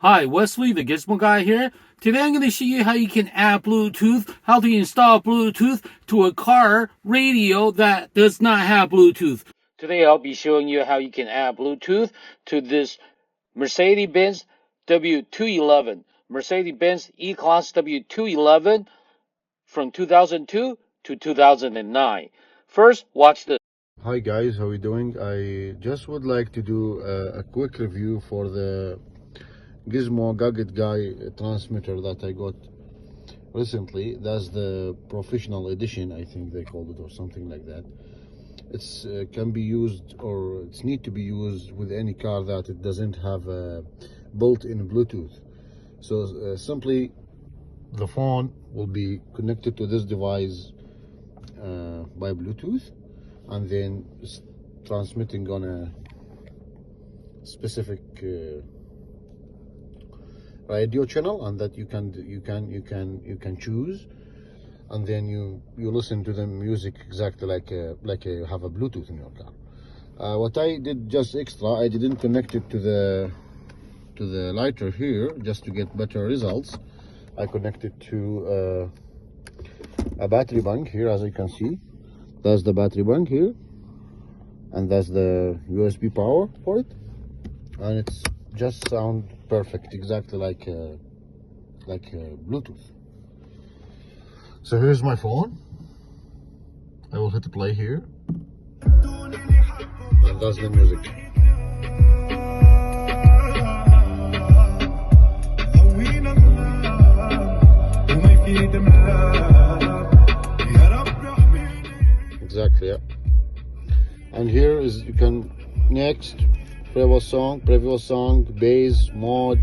Hi, Wesley, the Gizmo Guy here. Today I'm going to show you how you can add Bluetooth, how to install Bluetooth to a car radio that does not have Bluetooth. Today I'll be showing you how you can add Bluetooth to this Mercedes-Benz W211, Mercedes-Benz E-Class W211 from 2002 to 2009. First, watch this. Hi guys, how are you doing? I just would like to do a quick review for the Gizmo Guy transmitter that I got recently. That's the professional edition, I think they called it, or something like that. It's can be used, or it's need to be used with any car that it doesn't have a built-in Bluetooth. So simply the phone will be connected to this device by Bluetooth, and then it's transmitting on a specific radio channel, and that you can choose, and then you listen to the music exactly like you have a Bluetooth in your car. What I did just extra, I didn't connect it to the lighter here just to get better results. I connected to a battery bank here, as you can see. That's the battery bank here, and that's the USB power for it, and it's just sound perfect, exactly like Bluetooth. So here's my phone. I will hit play here, and that's the music. Exactly, yeah. And here is, you can next previous song, bass, mod,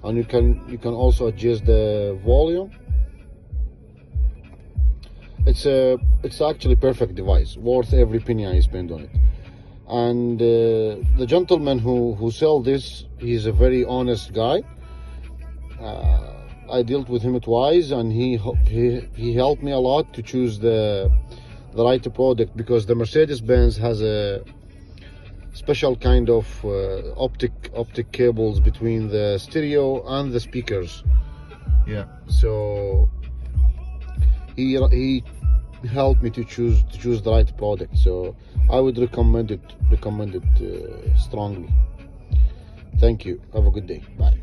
and you can also adjust the volume. It's actually perfect device, worth every penny I spend on it. And the gentleman who sell this, he's a very honest guy. I dealt with him twice, and he helped me a lot to choose the right product, because the Mercedes-Benz has a special kind of optic cables between the stereo and the speakers. Yeah, so he helped me to choose the right product. So I would recommend it strongly. Thank you. Have a good day. Bye.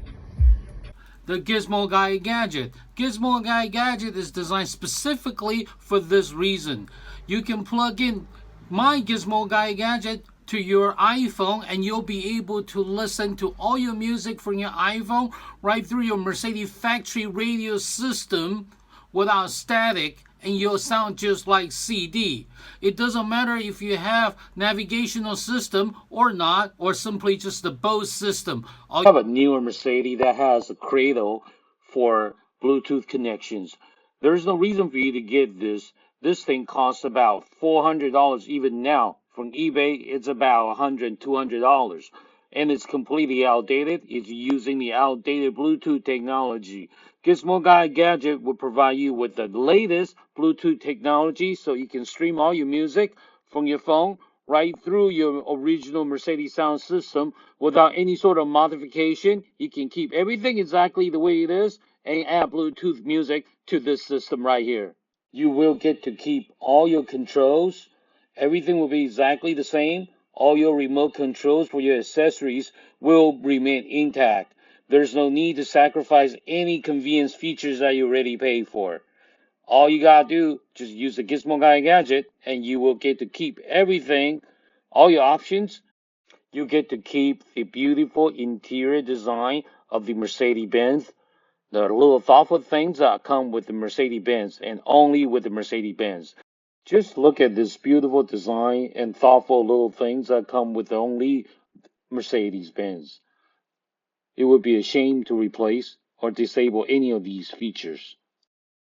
The Gizmo Guy Gadget. Gizmo Guy Gadget is designed specifically for this reason. You can plug in my Gizmo Guy Gadget to your iPhone, and you'll be able to listen to all your music from your iPhone right through your Mercedes factory radio system without static, and you'll sound just like CD. It doesn't matter if you have navigational system or not, or simply just the Bose system. I have a newer Mercedes that has a cradle for Bluetooth connections. There's no reason for you to get this. This thing costs about $400 even now. From eBay, it's about $100, $200. And it's completely outdated. It's using the outdated Bluetooth technology. Gizmo Guy Gadget will provide you with the latest Bluetooth technology, so you can stream all your music from your phone right through your original Mercedes sound system without any sort of modification. You can keep everything exactly the way it is and add Bluetooth music to this system right here. You will get to keep all your controls. Everything will be exactly the same. All your remote controls for your accessories will remain intact. There's no need to sacrifice any convenience features that you already paid for. All you gotta do, just use the Gizmo Guy Gadget, and you will get to keep everything, all your options. You get to keep the beautiful interior design of the Mercedes-Benz, the little thoughtful things that come with the Mercedes-Benz, and only with the Mercedes-Benz. Just look at this beautiful design and thoughtful little things that come with only Mercedes-Benz. It would be a shame to replace or disable any of these features.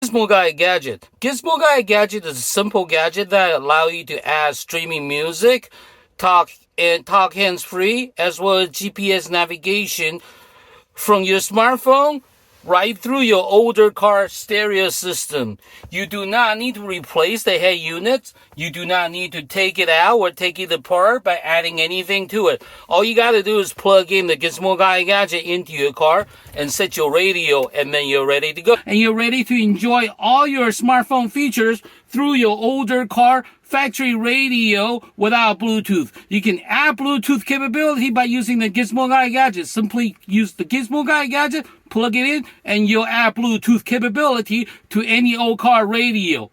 Gizmo Guy Gadget. Gizmo Guy Gadget is a simple gadget that allows you to add streaming music, talk hands-free, as well as GPS navigation from your smartphone right through your older car stereo system. You do not need to replace the head units. You do not need to take it out or take it apart by adding anything to it. All you got to do is plug in the Gizmo Guy Gadget into your car and set your radio, and then you're ready to go. And you're ready to enjoy all your smartphone features through your older car factory radio without Bluetooth. You can add Bluetooth capability by using the Gizmo Guy Gadget. Simply use the Gizmo Guy Gadget, plug it in, and you'll add Bluetooth capability to any old car radio.